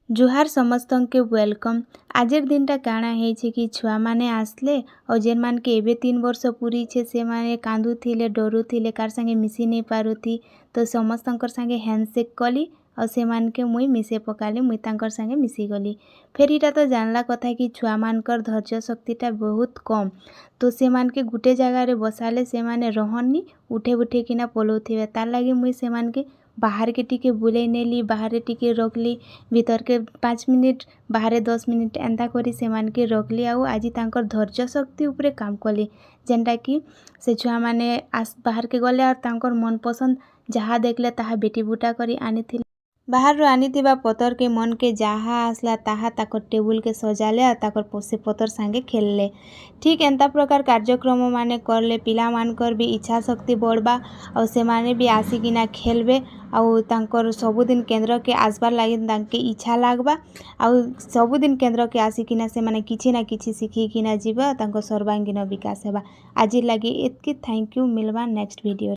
जुहार समस्तन के वेलकम। आजर दिनटा काଣା ହେଇଛି कि छुआ माने आसले और जेन मान के एबे 3 वर्ष पूरी छे से माने कांदुथिले डरुथिले कार संगे मिसी नहीं पारुथी तो समस्तंकर संगे हैंडशेक कली और से मान के मुई मिसे पकाली मुई तांकर संगे मिसी गली। फिर इटा तो जानला कथा कि छुआ मानकर धैर्य शक्तिटा बहुत कम तो से मान के गुटे जगह रे बसाले से माने रहनी उठे उठे किना पलोथिबे तार लागी मुई से मान के बाहर के टिके बुले नेली बाहर टिके रखली भीतर के 5 मिनिट बाहर 10 मिनिट एंता करी से मान के रखली आउ आज तांकर धैर्य शक्ति उपरे काम कली जेनटा कि से छुआ माने बाहर के गले और तांकर मन पसंद जहाँ देखले ताहा बेटी बुटा करी आनी बाहर आनीथिबा पतर के मन के जहाँ आसला ताहा ताकर टेबुल के सजाले और ताकर से पतर सांगे खेलले। ठीक एंता प्रकार कार्यक्रम माने करले पिला मानकर भी इच्छा शक्ति बढ़बा और से माने भी आसिकिना खेलबे और तांकर सबुदिन केंद्र के आसबार लागे तांके इच्छा लागबा और सबुदिन केंद्र के आसिकिना से माने किछि ना किछि शिखिकिना जीवा तांकर सर्वांगीन विकास हेबा। आज लागी एतकी थैंक यू मिलवा नेक्स्ट वीडियो।